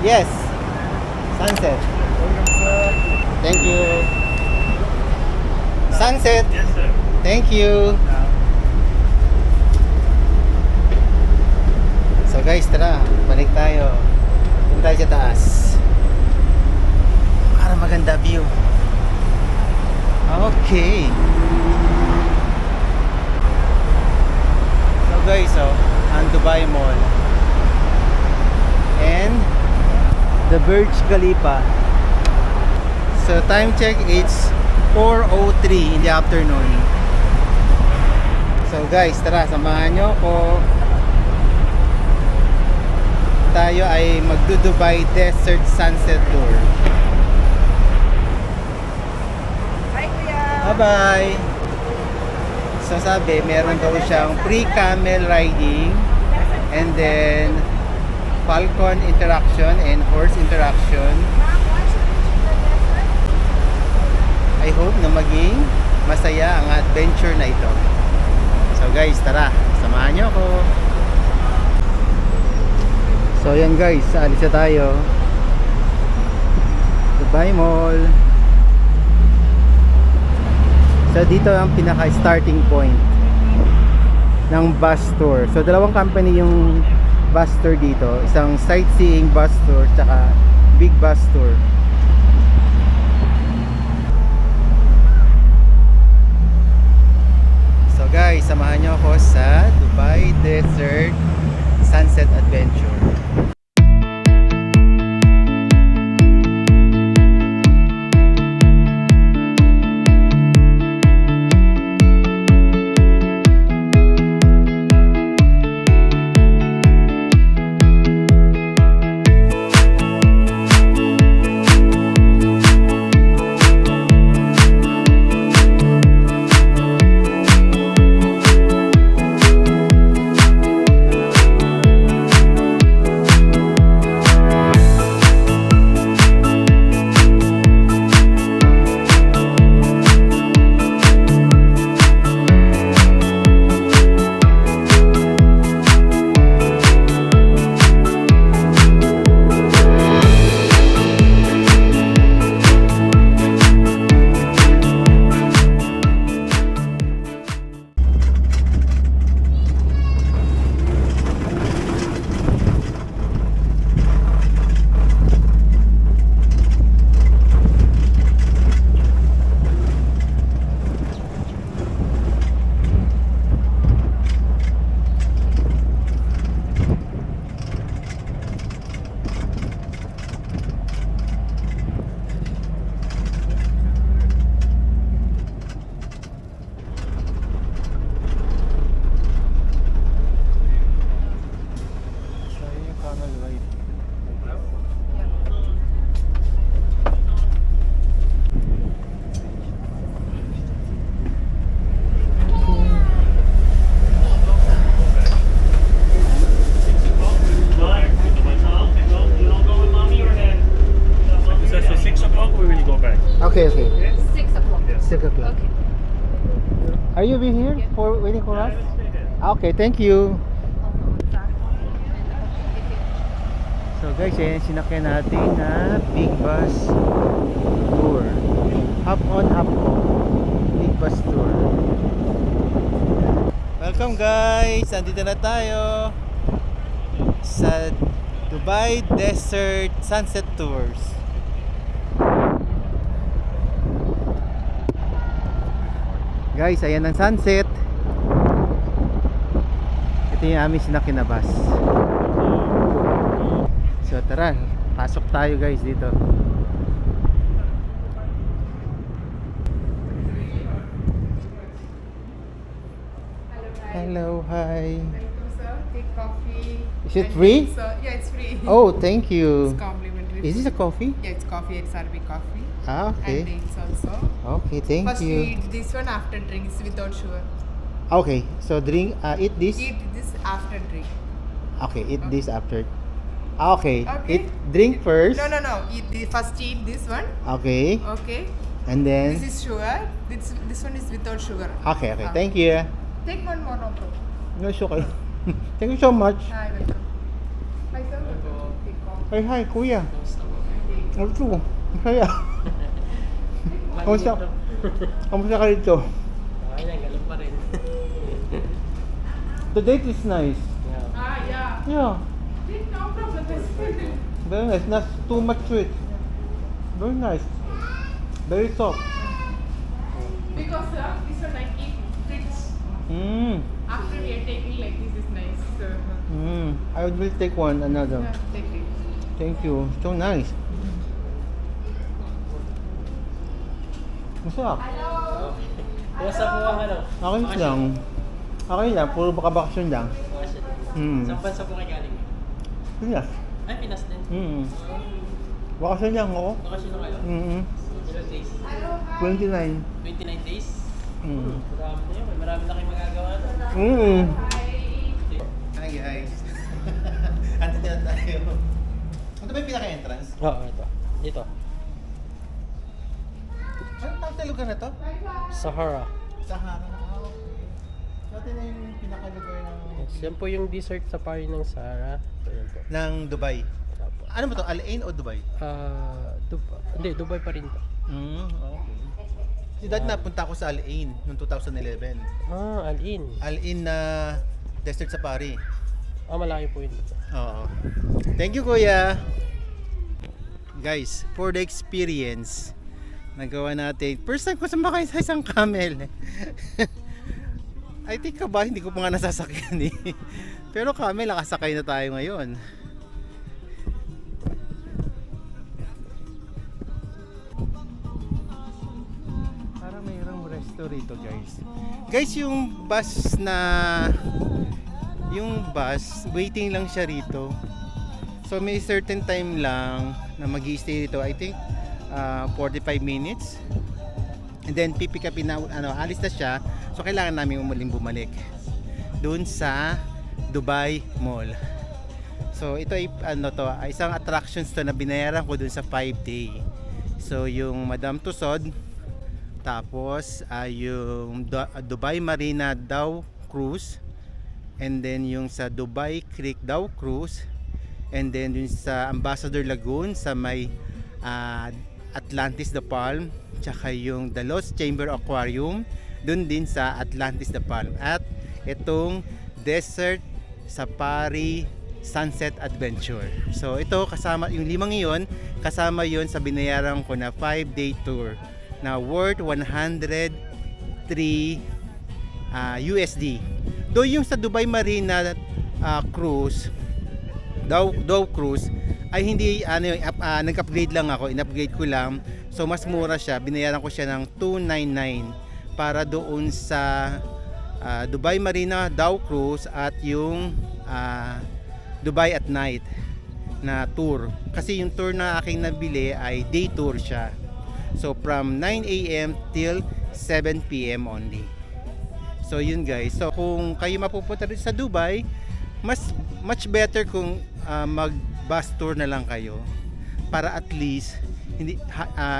Yes. Sunset. Welcome, sir. Thank you. Sunset. Yes, sir. Thank you. So guys, tara. Balik tayo. Punta tayo sa taas. Para maganda view. Okay. So guys, ang Dubai Mall. And the Burj Khalifa. So time check, it's 4:03 in the afternoon. So guys, tara, samahan nyo ko. Tayo ay magdo-Dubai Desert Sunset Tour. Hi, Kuya! Bye-bye! So sabi, meron daw siyang free camel riding, and then falcon interaction and horse interaction. I hope na maging masaya ang adventure na ito. So guys, tara, samahan nyo ako. So yan guys, alis na tayo. Dubai Mall. So dito ang pinaka starting point ng bus tour. So dalawang company yung bus tour dito. Isang sightseeing bus tour tsaka big bus tour. So guys, samahan nyo ako sa Dubai Desert Sunset Adventure. So 6 o'clock we will go back. Okay, okay. 6 o'clock. 6 o'clock. Okay. Are you being here for waiting for us? Okay, thank you. So guys, yan sinakyan natin na big bus tour. Hop on, hop off. Big bus tour. Welcome guys! Andito na tayo sa Dubai Desert Sunset Tours. Guys, ayan ang sunset. Ito yung aming sinakyan na bus. So tara, pasok tayo guys dito. Hello, hi. Sir, take coffee. Is it And free? drinks, yeah, it's free. Oh, thank you. It's complimentary. Is this a coffee? Yeah, it's coffee. It's Arabic coffee. Ah, And okay. drinks also. Okay, thank First you. eat this one, after drinks without sugar. Okay, so drink, eat this. Eat this after drink. Okay, eat this after. Okay, Okay. drink first. No. Eat the, first eat this one. Okay, Okay. and then. This is sugar. This one is without sugar. Okay, thank you. Take one more, no problem. No, it's okay. Thank you so much. Hi, welcome. Hi, sir. Welcome. Take coffee. Ay, hi, kuya. Kamusta po? Ito, masaya. Kamusta? Kamusta ka dito? Okay lang, ganun pa rin. The date is nice. Yeah. Ah, yeah. Yeah, No problem. very nice. Not too much sweet. Very nice. Very soft. Because this one I keep fridge. After we are taking like this is nice. So, I will take one, another. take it. Thank you. So nice. Masarap. Kumusta po ang ano? Okay lang. Okay lang, puro bakasyon lang. Bakasyon. Saan bansa po kayo galing? Pinas. Ay, Pinas din. Bakasyon lang ako. Bakasyon na kayo? Ilang days? 29. 29 days? Mm. Marami na yun. Marami na kayo magagawa doon. Hi guys. Andito na tayo. Ito ba yung pinaka-entrance? Oo, ito. Dito. Anong lugar na to? Sahara. Sahara. So ito na yung pinaka-lugar ng... Yes, yan po yung desert safari ng Sahara. So, yan po. ng Dubai. Opo. Ano ba to? Al Ain o Dubai? Hindi, Dubai pa rin to. Okay. Si dad napunta ako sa Al Ain noong 2011. Al-In. Al Ain na desert safari. Malaki po yun dito. Oo. Thank you, kuya. Guys, for the experience, nagawa natin. First time ko sumakay sa isang camel. I think ba, hindi ko pa nga nasasakyan eh. Pero camel, nakasakay na tayo ngayon. Parang mayroong resto rito, guys. Guys, yung bus, waiting lang siya rito. So may certain time lang na mag-i-stay dito. I think 45 minutes. And then pipick up na, alis na siya. So kailangan namin umuling bumalik doon sa Dubai Mall. So ito ay isang attractions to na binayaran ko doon sa 5-day. So yung Madame Tussauds, tapos yung Dubai Marina Dhow Cruise, and then yung sa Dubai Creek Dhow Cruise, and then yung sa Ambassador Lagoon sa may Atlantis the Palm, tsaka yung The Lost Chamber Aquarium dun din sa Atlantis the Palm, at itong Desert Safari Sunset Adventure. So ito kasama yung limang iyon, kasama yon sa binayaran ko na 5-day tour na worth 103 USD. Though yung sa Dubai Marina Cruise, Dhow Cruise ay hindi nag-upgrade lang ako, in-upgrade ko lang. So mas mura siya, binayaran ko siya ng 299 para doon sa Dubai Marina Dhow Cruise at yung Dubai at Night na tour. Kasi yung tour na aking nabili ay day tour siya. So from 9 AM till 7 PM only. So yun guys. So kung kayo mapupunta rin sa Dubai, much better kung mag bus tour na lang kayo para at least hindi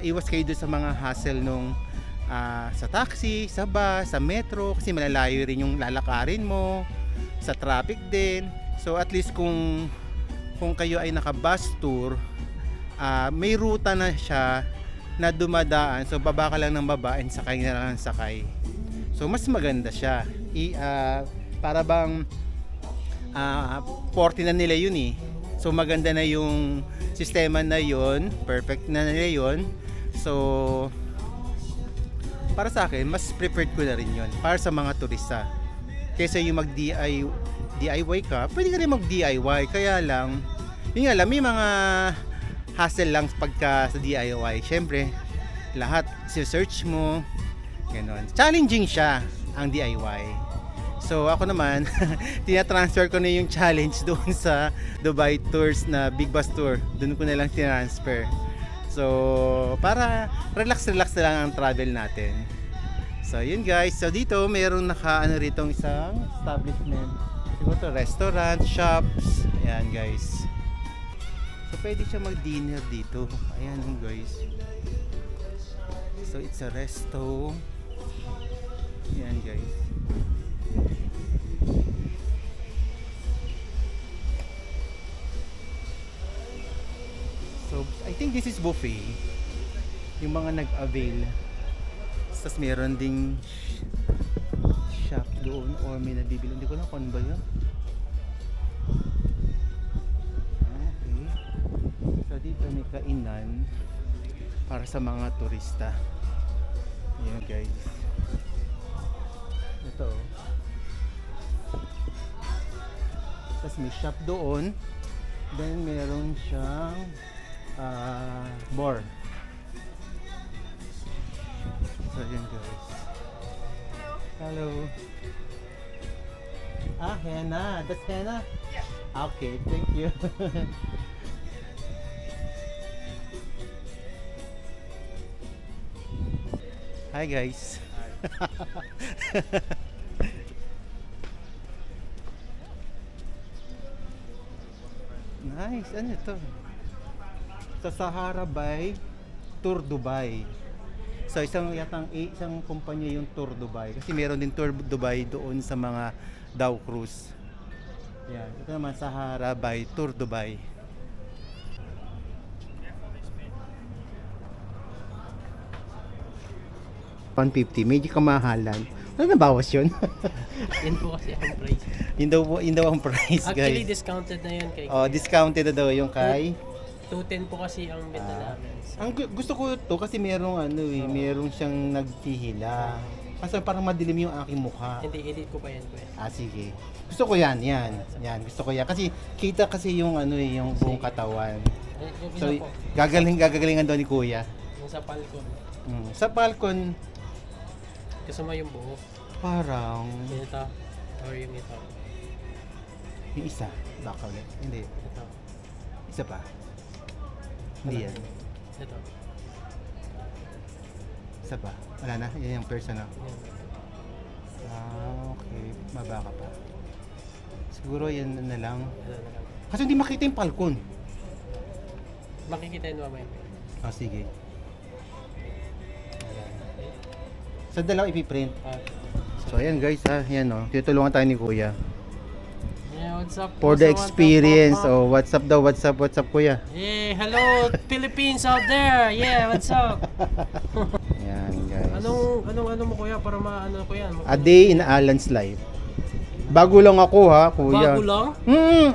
iwas kayo doon sa mga hassle nung sa taxi, sa bus, sa metro, kasi malalayo rin yung lalakarin mo, sa traffic din. So at least kung kayo ay naka bus tour, may ruta na siya na dumadaan, so baba ka lang ng baba and sakay na lang ng sakay. So mas maganda siya. Para bang 40 na nila yun eh. So maganda na yung sistema na yun, perfect na nila yun. So para sa akin, mas preferred ko na rin yun para sa mga turista. Kaysa yung mag-DIY ka, pwede ka rin mag-DIY. Kaya lang, yun nga lang, may mga hassle lang pagka sa DIY. Syempre, lahat si-search mo, ganon. Challenging siya ang DIY. So ako naman, tina-transfer ko na yung challenge doon sa Dubai Tours na Big Bus Tour. Doon ko na lang tinransfer. So para relax na lang ang travel natin. So yun guys. So dito mayroong ritong isang establishment. Siguro to restaurant, shops. Ayan guys. So pwede siya mag-dinner dito. Ayan guys. So it's a resto. Ayan guys. think this is buffet. Yung mga nag-avail. Tapos meron ding shop doon or may nabibili. Hindi ko lang kung ano ba yun. Okay. So dito may kainan para sa mga turista. Ayan guys. Ito oh. Tapos may shop doon. Then meron siyang bar. So yun guys. Hello. Henna. That's henna? Yeah. Okay, thank you. Hi guys. Nice. Ano ito? Sa Sahara by Tour Dubai. So isang kumpanya yung Tour Dubai kasi meron din Tour Dubai doon sa mga Dow Cruise. Yan. Ito naman Sahara by Tour Dubai. $150, medyo kamahalan. Ano nabawas yun? Yan po kasi ang price. yun daw ang price, Actually, guys. discounted na yun kay Oh, discounted na daw yung kay. 210 po kasi ang benta namin. Ang gusto ko to kasi merong siyang nagpihila. Kasi parang madilim yung aking mukha. Hindi, edit ko pa yan, kuya. Sige. Gusto ko yan. Gusto ko yan. Kasi kita kasi yung yung buong katawan. Yung So, isa po, gagalingan daw ni Kuya. yung sa Falcon. Sa Falcon, Kasama yung buo. parang Yung ito. Or yung ito. yung isa. Baka ulit. Hindi. Ito. Isa pa. Hindi yan. Ito. Isa pa. Wala na. Yan yung personal. Yan. Okay. Mabaka pa. Siguro yan na lang. Ito na lang. Kasi hindi makita yung Falcon. Makikita yun mamaya. Sige. Sa dalawa ipiprint. So ayan guys yan tutulungan tayo ni Kuya. Yeah, what's up? For the What's up, experience. what's up, Oh, what's up Kuya? Yeah, hello Philippines out there. Yeah, what's up? Yan guys. Anong mo kuya para maano ko yan? A day in Alan's life. Bago lang ako Kuya. Bago lang?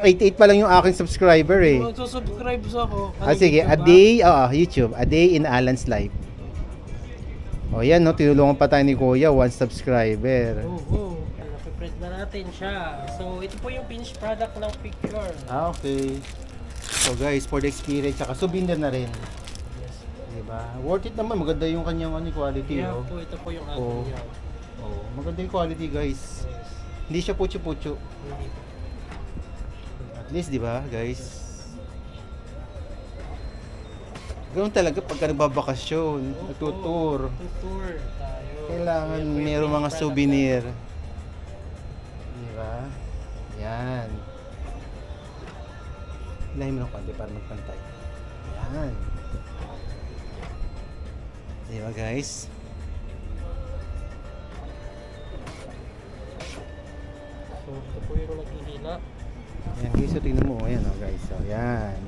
88 pa lang yung aking subscriber eh. Magsusubscribe ako. Sige, a day, YouTube, a day in Alan's life. O yan tinulungan pa tayo ni Kuya, 1 subscriber. Oo. Napiprint na natin siya. So, ito po yung finished product ng picture. Okay. So guys, for the experience, saka souvenir na rin. Yes. Diba? Worth it naman, maganda yung kanyang quality. Kaya po, ito po yung Oo. ating yan. Maganda yung quality guys. Yes. Hindi siya putyo-putyo. Hindi po. At least, di ba, guys? Ganoon talaga pagka nagbabakasyon, nagtutour. Tutur tayo. Kailangan Yan po yung mayroong mga finished souvenir. Di ba? Yan. Hilahin mo ng konti para magpantay. Yan. Di ba, guys? product. So, ito po yung naghihila. Yan guys, so tingnan mo. Ayan guys. So, yan.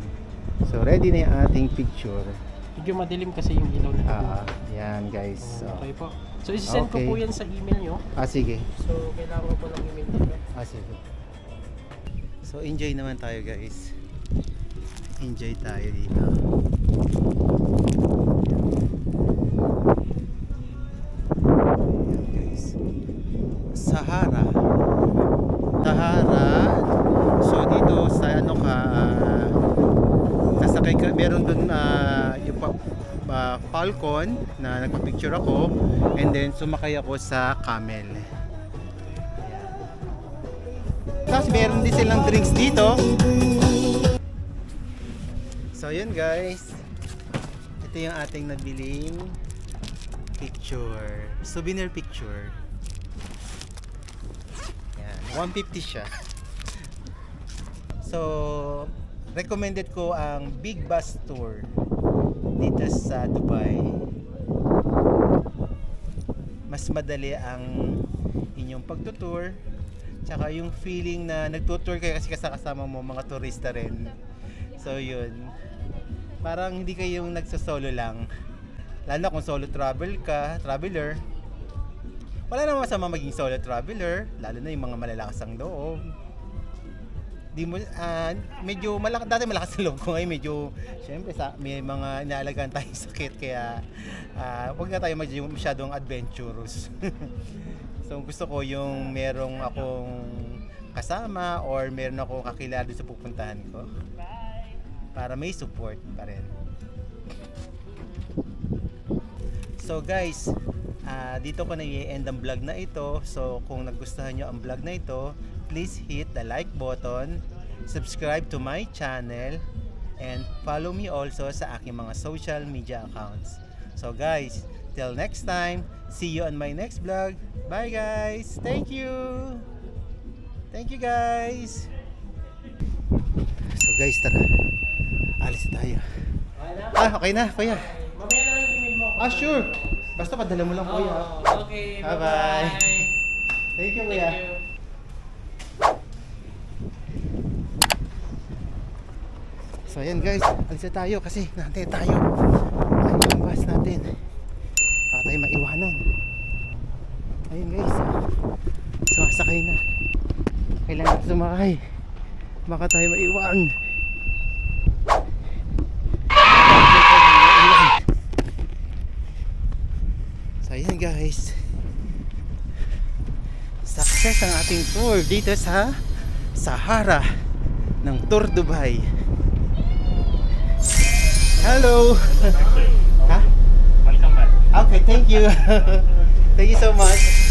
So, ready na yung ating picture. Medyo madilim kasi yung ilaw na. Yan guys. So, Okay po. So, isi-send ko Okay. po yan sa email nyo. sige. So, kailangan ko po ng email dito. Sige. So, enjoy naman tayo guys. Enjoy tayo dito. Yan guys. Sahara. So, dito sa sasakay ka, meron dun yung Falcon na nagpa-picture ako, and then sumakay ako sa camel. Ayan. Tapos meron din silang drinks dito. So yun guys, ito yung ating nabiling picture, souvenir picture. Ayan, 150 siya. So recommended ko ang Big Bus Tour dito sa Dubai. Mas madali ang inyong pagtutour, tsaka yung feeling na nagtutour kayo kasi kasama mo mga turista rin. So yun, Parang hindi kayong nagsasolo lang. Lalo na kung solo traveler. Wala namang masama maging solo traveler, lalo na yung mga malalakas ang loob. Di mo medyo dati malakas ang loob ko, ngayon medyo syempre may mga inaalagaan tayong sakit, kaya huwag na tayo masyadong adventurous. So gusto ko yung merong akong kasama or meron akong kakilala sa pupuntahan ko. Para may support pa rin. So guys, dito ko na i-end ang vlog na ito. So kung nagustuhan nyo ang vlog na ito, please hit the like button, subscribe to my channel, and follow me also sa aking mga social media accounts. So guys, till next time, see you on my next vlog. Bye guys! Thank you! Thank you guys! So guys, tara. Alis na tayo. Okay na, kuya. Mamaya na lang email mo ako. Sure. Basta padala mo lang, kuya. Okay, Bye-bye. bye-bye. Thank you, kuya. Thank you. So ayan guys, alis na tayo kasi nantay tayo. Ayun yung bus natin. Baka tayo maiwanan. Ayun guys. Sumasakay na. Kailangan natin sumakay. Baka tayo maiwan. So ayan guys. Success ang ating tour dito sa Sahara ng Tour Dubai. Hello. Thank you. Ha? Welcome back. Okay, thank you. Thank you so much.